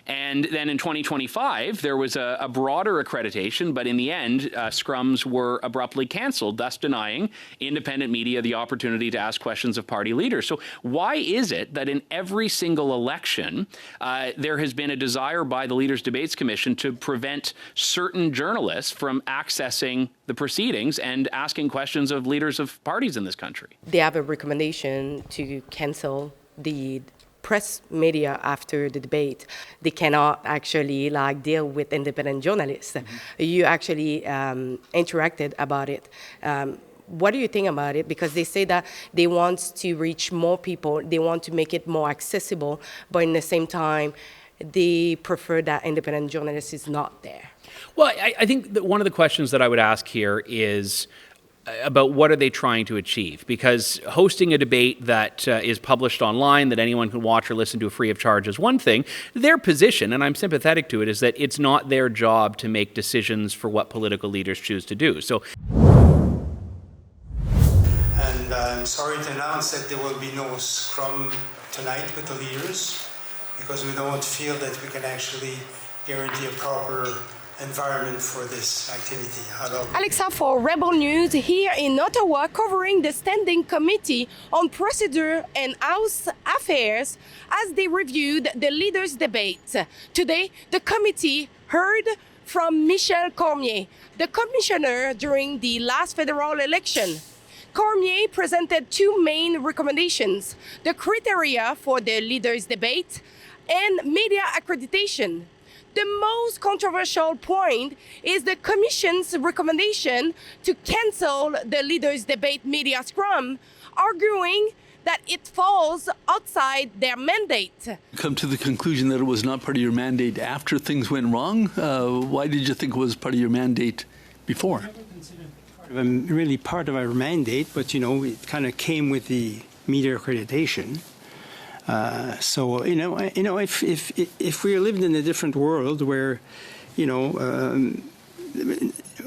And then in 2025, there was a broader accreditation, but in the end, scrums were abruptly canceled, thus denying independent media the opportunity to ask questions of party leaders. So why is it that in every single election, there has been a desire by the Leaders' Debates Commission to prevent certain journalists from accessing the proceedings and asking questions of leaders of parties in this country? They have a recommendation to cancel the press media after the debate. They cannot actually deal with independent journalists. Mm-hmm. You actually interacted about it. What do you think about it? Because they say that they want to reach more people, they want to make it more accessible, but in the same time, they prefer that independent journalists is not there. Well, I think that one of the questions that I would ask here is about what are they trying to achieve? Because hosting a debate that is published online, that anyone can watch or listen to free of charge is one thing. Their position, and I'm sympathetic to it, is that it's not their job to make decisions for what political leaders choose to do. So, and I'm sorry to announce that there will be no scrum tonight with the leaders, because we don't feel that we can actually guarantee a proper environment for this activity. Alexa for Rebel News here in Ottawa, covering the Standing Committee on Procedure and House Affairs as they reviewed the leaders' debate. Today, the committee heard from Michel Cormier, the commissioner during the last federal election. Cormier presented two main recommendations: the criteria for the leaders' debate and media accreditation. The most controversial point is the Commission's recommendation to cancel the Leaders' Debate Media Scrum, arguing that it falls outside their mandate. Come to the conclusion that it was not part of your mandate after things went wrong? Why did you think it was part of your mandate before? Really part of our mandate, but it kind of came with the media accreditation. So if we lived in a different world where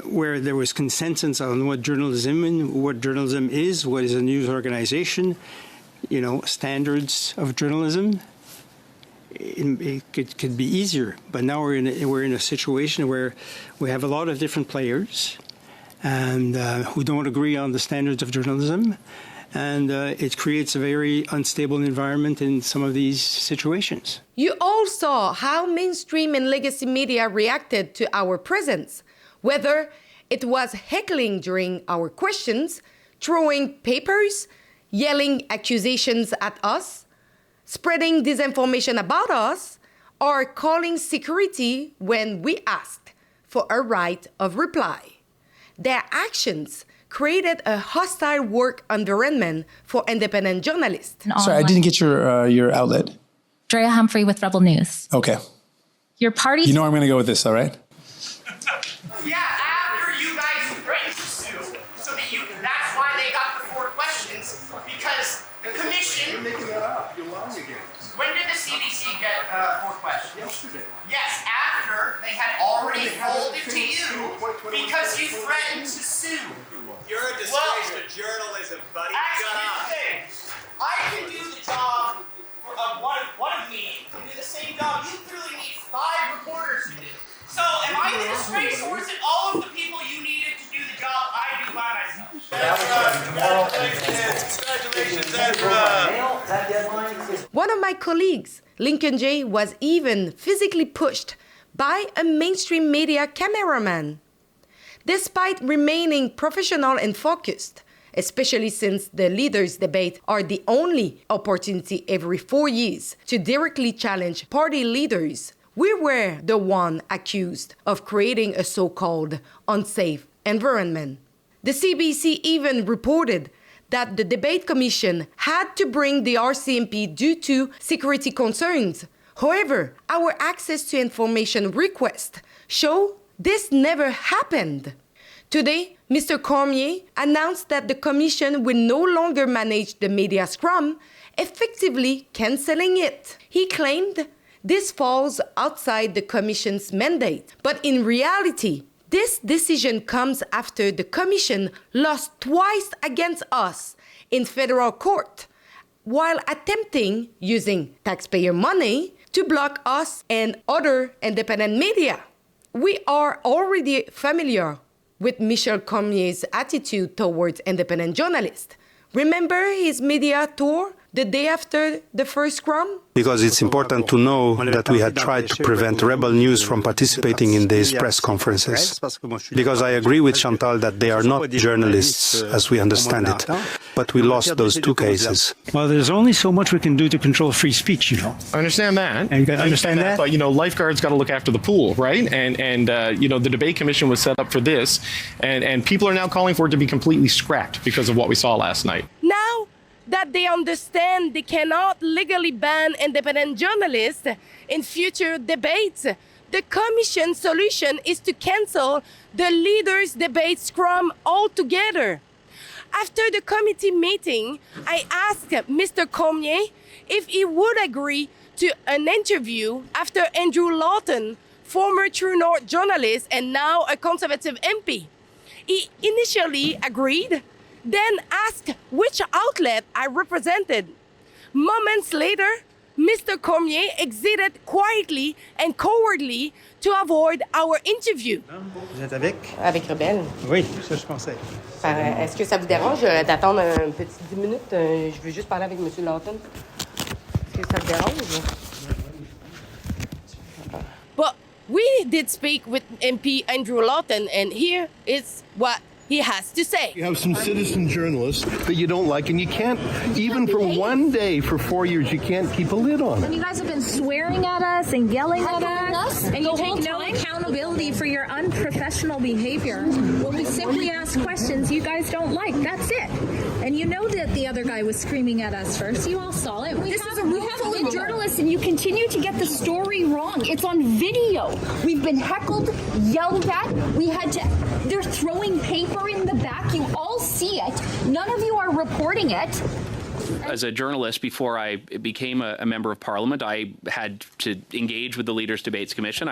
where there was consensus on what journalism is, what is a news organization, standards of journalism, it could be easier. But now we're in a situation where we have a lot of different players and who don't agree on the standards of journalism. And it creates a very unstable environment in some of these situations. You all saw how mainstream and legacy media reacted to our presence, whether it was heckling during our questions, throwing papers, yelling accusations at us, spreading disinformation about us, or calling security when we asked for a right of reply. Their actions created a hostile work environment for independent journalists. Sorry, I didn't get your outlet. Drea Humphrey with Rebel News. Okay. Your party... You know I'm going to go with this, all right? Yeah, after you guys threatened to sue. So that's why they got the 4 questions, because the commission... You're making that up. You're lying again. When did the CBC get 4 questions? Yesterday. Yes, after they had already folded to you because you threatened to sue. You're a disgrace to journalism, buddy. Actually, Shut up. here's the thing. I can do the job of one of me can do the same job. You clearly need 5 reporters to do. So am I the disgrace, or is it all of the people you needed to do the job I do by myself? Congratulations, Ezra. One of my colleagues, Lincoln Jay, was even physically pushed by a mainstream media cameraman. Despite remaining professional and focused, especially since the leaders' debate are the only opportunity every 4 years to directly challenge party leaders, we were the one accused of creating a so-called unsafe environment. The CBC even reported that the debate commission had to bring the RCMP due to security concerns. However, our access to information request show this never happened. Today, Mr. Cormier announced that the Commission will no longer manage the media scrum, effectively cancelling it. He claimed this falls outside the Commission's mandate. But in reality, this decision comes after the Commission lost twice against us in federal court, while attempting, using taxpayer money, to block us and other independent media. We are already familiar with Michel Cormier's attitude towards independent journalists. Remember his media tour the day after the first scrum? Because it's important to know that we had tried to prevent rebel news from participating in these press conferences. Because I agree with Chantal that they are not journalists as we understand it. But we lost those two cases. Well, there's only so much we can do to control free speech, you know. I understand that. And you understand that? But, lifeguards got to look after the pool, right? And the debate commission was set up for this. And people are now calling for it to be completely scrapped because of what we saw last night. Now that they understand they cannot legally ban independent journalists in future debates, the Commission solution is to cancel the leaders' debate scrum altogether. After the committee meeting, I asked Mr. Cormier if he would agree to an interview after Andrew Lawton, former True North journalist and now a Conservative MP. He initially agreed, then asked which outlet I represented. Moments later, Mr. Cormier exited quietly and cowardly to avoid our interview. Vous êtes avec? Avec Rebelle. Oui, ça je pensais. Est-ce que ça vous dérange d'attendre un petit 10 minutes? Je veux juste parler avec M. Lawton. Est-ce que ça vous dérange? But we did speak with MP Andrew Lawton, and here is what he has to say. You have some citizen journalists that you don't like, and you can't, even for one day for 4 years, you can't keep a lid on And it. you guys have been swearing at us and yelling at us, and you take no accountability for your unprofessional behavior. When we simply ask questions you guys don't like, that's it. And you know that the other guy was screaming at us first. You all saw it. We have been journalists, and you continue to get the story wrong. It's on video. We've been heckled, yelled at. They're throwing paper in the back. You all see it. None of you are reporting it. As a journalist, before I became a member of Parliament, I had to engage with the Leaders' Debates Commission,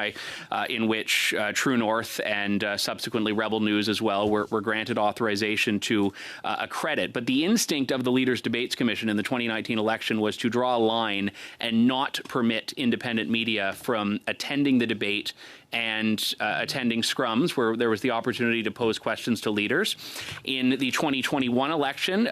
in which True North and subsequently Rebel News as well were granted authorization to accredit. But the instinct of the Leaders' Debates Commission in the 2019 election was to draw a line and not permit independent media from attending the debate and attending scrums where there was the opportunity to pose questions to leaders. In the 2021 election,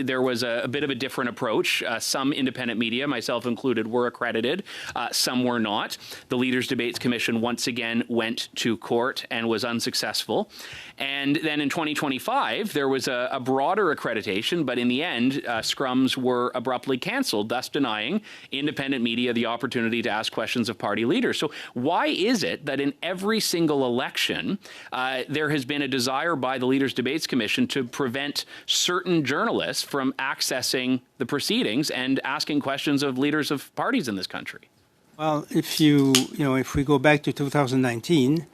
there was a bit of a different approach. Some independent media, myself included, were accredited. Some were not. The Leaders' Debates Commission once again went to court and was unsuccessful. And then in 2025, there was a broader accreditation, but in the end, scrums were abruptly canceled, thus denying independent media the opportunity to ask questions of party leaders. So why is it that in every single election, there has been a desire by the Leaders' Debates Commission to prevent certain journalists from accessing the proceedings and asking questions of leaders of parties in this country? Well, if we go back to 2019,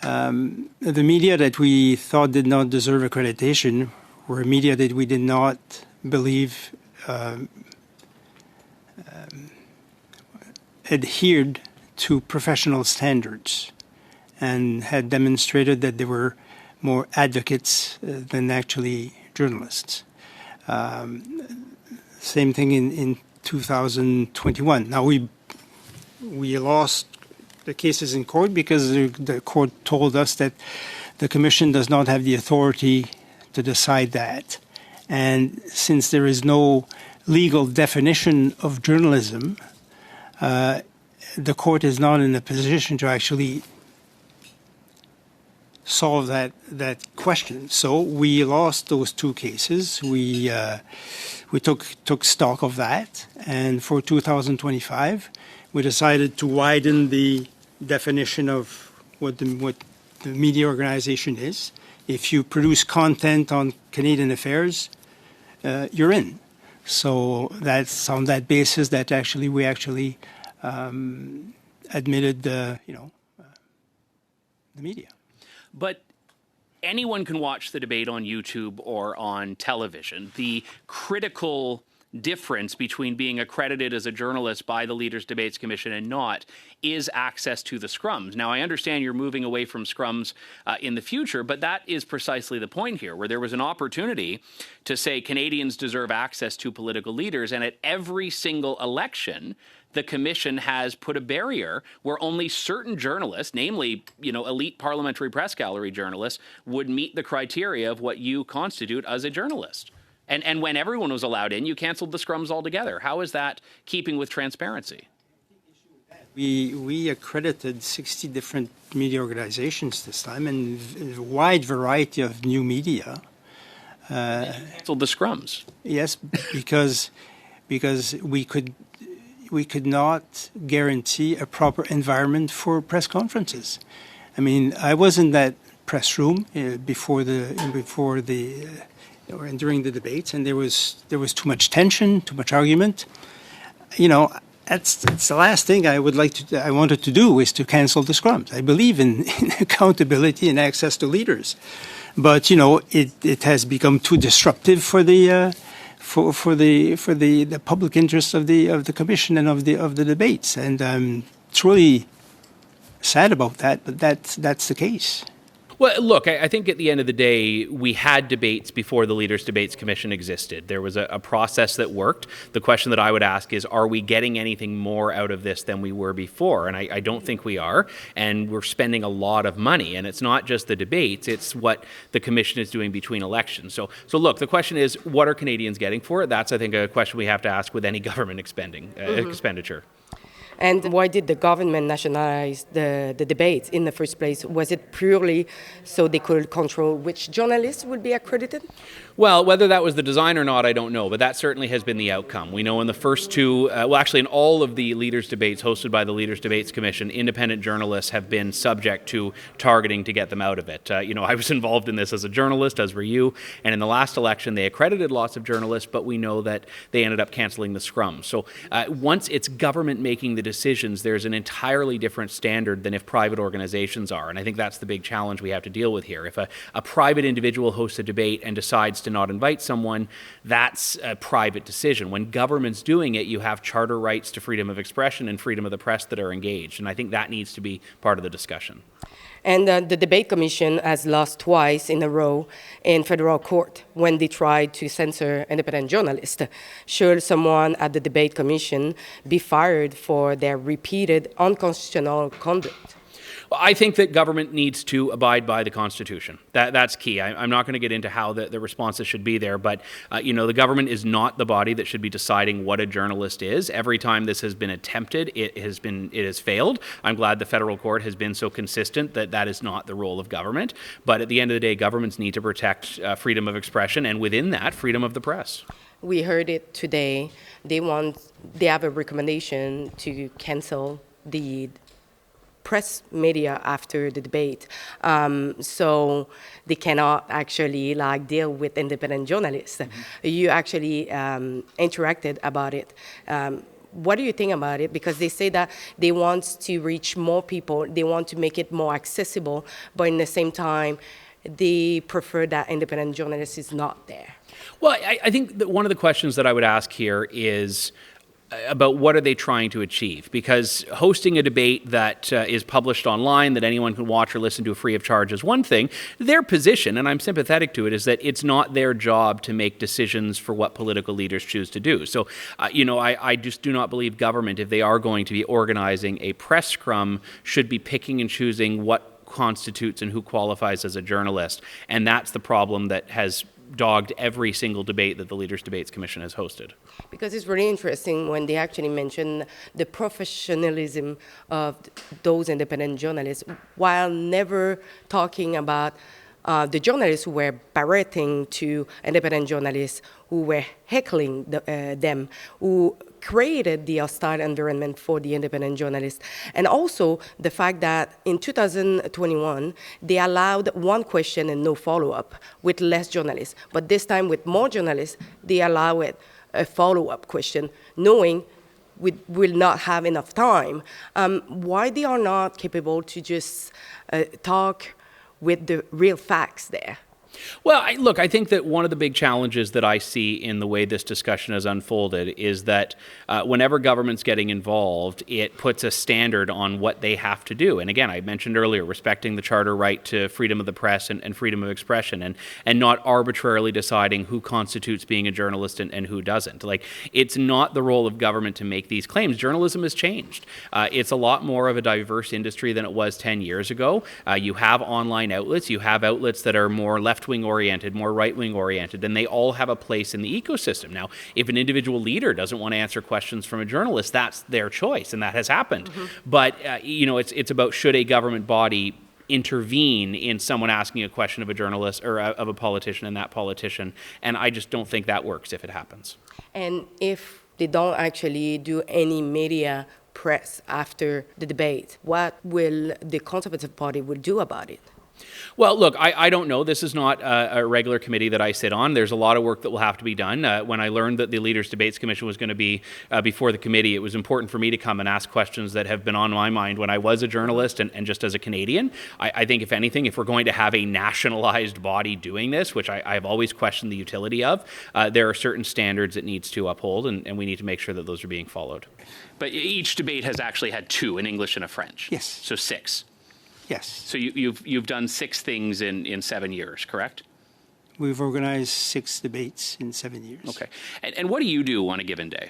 the media that we thought did not deserve accreditation were media that we did not believe adhered to professional standards and had demonstrated that they were more advocates than actually journalists. Same thing in 2021. Now we lost the cases in court because the court told us that the commission does not have the authority to decide that. And since there is no legal definition of journalism, the court is not in a position to actually solve that question. So we lost those two cases. We took stock of that, and for 2025, we decided to widen the definition of what the media organization is. If you produce content on Canadian affairs, you're in. So that's on that basis that we admitted the media. But anyone can watch the debate on YouTube or on television. The critical difference between being accredited as a journalist by the Leaders Debates Commission and not is access to the scrums. Now, I understand you're moving away from scrums in the future, but that is precisely the point here, where there was an opportunity to say Canadians deserve access to political leaders, and at every single election, the Commission has put a barrier where only certain journalists, namely, elite parliamentary press gallery journalists, would meet the criteria of what you constitute as a journalist. And when everyone was allowed in, you canceled the scrums altogether. How is that keeping with transparency? We accredited 60 different media organizations this time and a wide variety of new media. Canceled the scrums. Yes, because we could not guarantee a proper environment for press conferences. I mean, I was in that press room during the debates, and there was too much tension, too much argument. That's the last thing I wanted to do is to cancel the scrums. I believe in accountability and access to leaders, but it has become too disruptive for the public interest of the commission and of the debates, and I'm truly sad about that. But that's the case. Well, look, I think at the end of the day, we had debates before the Leaders Debates Commission existed. There was a process that worked. The question that I would ask is, are we getting anything more out of this than we were before? And I don't think we are. And we're spending a lot of money. And it's not just the debates, it's what the Commission is doing between elections. So look, the question is, what are Canadians getting for it? That's, I think, a question we have to ask with any government expenditure. And why did the government nationalize the debates in the first place? Was it purely so they could control which journalists would be accredited? Well, whether that was the design or not, I don't know, but that certainly has been the outcome. We know in the first two, in all of the Leaders Debates hosted by the Leaders Debates Commission, independent journalists have been subject to targeting to get them out of it. I was involved in this as a journalist, as were you, and in the last election they accredited lots of journalists, but we know that they ended up cancelling the scrum. So once it's government making the decisions, there's an entirely different standard than if private organizations are, and I think that's the big challenge we have to deal with here. If a private individual hosts a debate and decides to not invite someone, that's a private decision. When government's doing it, you have charter rights to freedom of expression and freedom of the press that are engaged, and I think that needs to be part of the discussion. And the Debate Commission has lost twice in a row in federal court when they tried to censor independent journalists. Should someone at the Debate Commission be fired for their repeated unconstitutional conduct? I think that government needs to abide by the Constitution. That's key. I'm not going to get into how the responses should be there, but the government is not the body that should be deciding what a journalist is. Every time this has been attempted, it has failed. I'm glad the federal court has been so consistent that is not the role of government. But at the end of the day, governments need to protect freedom of expression, and within that, freedom of the press. We heard it today. They have a recommendation to cancel the press media after the debate, so they cannot actually deal with independent journalists. Mm-hmm. You actually interacted about it. What do you think about it? Because they say that they want to reach more people, they want to make it more accessible, but in the same time, they prefer that independent journalists is not there. Well, I think that one of the questions that I would ask here is about what are they trying to achieve? Because hosting a debate that is published online, that anyone can watch or listen to free of charge is one thing. Their position, and I'm sympathetic to it, is that it's not their job to make decisions for what political leaders choose to do. So, I just do not believe government, if they are going to be organizing a press scrum, should be picking and choosing what constitutes and who qualifies as a journalist. And that's the problem that has dogged every single debate that the Leaders Debates Commission has hosted. Because it's really interesting when they actually mention the professionalism of those independent journalists, while never talking about the journalists who were berating to independent journalists, who were heckling them, who created the hostile environment for the independent journalists. And also the fact that in 2021, they allowed one question and no follow-up with less journalists. But this time with more journalists, they allow it a follow-up question, knowing we will not have enough time. Why they are not capable to just talk with the real facts there? Well, look, I think that one of the big challenges that I see in the way this discussion has unfolded is that whenever government's getting involved, it puts a standard on what they have to do. And again, I mentioned earlier, respecting the charter right to freedom of the press and freedom of expression, and not arbitrarily deciding who constitutes being a journalist and who doesn't. Like, it's not the role of government to make these claims. Journalism has changed. It's a lot more of a diverse industry than it was 10 years ago. You have online outlets. You have outlets that are more left-wing oriented, more right-wing oriented, and they all have a place in the ecosystem. Now, if an individual leader doesn't want to answer questions from a journalist, that's their choice, and that has happened. But, it's about, should a government body intervene in someone asking a question of a journalist or of a politician and that politician, and I just don't think that works if it happens. And if they don't actually do any media press after the debate, what will the Conservative Party will do about it? Well, look, I don't know. This is not a regular committee that I sit on. There's a lot of work that will have to be done. When I learned that the Leaders' Debates Commission was going to be before the committee, it was important for me to come and ask questions that have been on my mind when I was a journalist and just as a Canadian. I think, if anything, if we're going to have a nationalized body doing this, which I've always questioned the utility of, there are certain standards it needs to uphold, and we need to make sure that those are being followed. But each debate has actually had 2, an English and a French. Yes. So 6. Yes. So you've done 6 things in 7 years, correct? We've organized 6 debates in 7 years. Okay. And what do you do on a given day?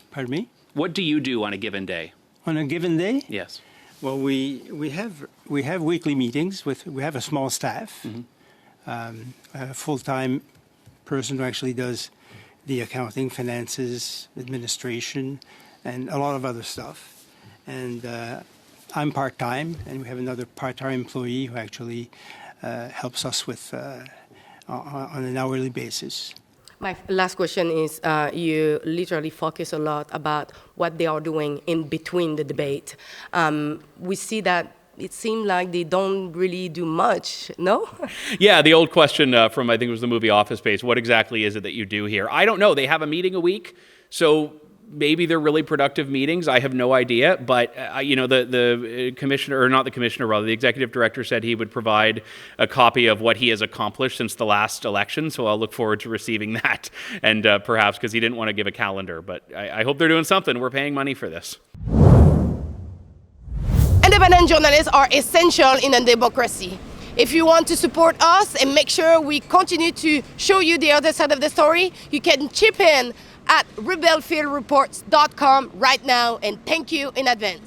Pardon me? What do you do on a given day? On a given day? Yes. Well, we have weekly meetings we have a small staff, a full-time person who actually does the accounting, finances, administration, and a lot of other stuff. And I'm part-time, and we have another part-time employee who actually helps us with on an hourly basis. My last question is, you literally focus a lot about what they are doing in between the debate. We see that it seemed like they don't really do much, no? Yeah, the old question from, I think it was the movie Office Space, what exactly is it that you do here? I don't know. They have a meeting a week, so maybe they're really productive meetings. I have no idea. But, the commissioner, or not the commissioner, rather, the executive director said he would provide a copy of what he has accomplished since the last election. So I'll look forward to receiving that. And perhaps, because he didn't want to give a calendar. But I hope they're doing something. We're paying money for this. Independent journalists are essential in a democracy. If you want to support us and make sure we continue to show you the other side of the story, you can chip in at rebelfieldreports.com right now, and thank you in advance.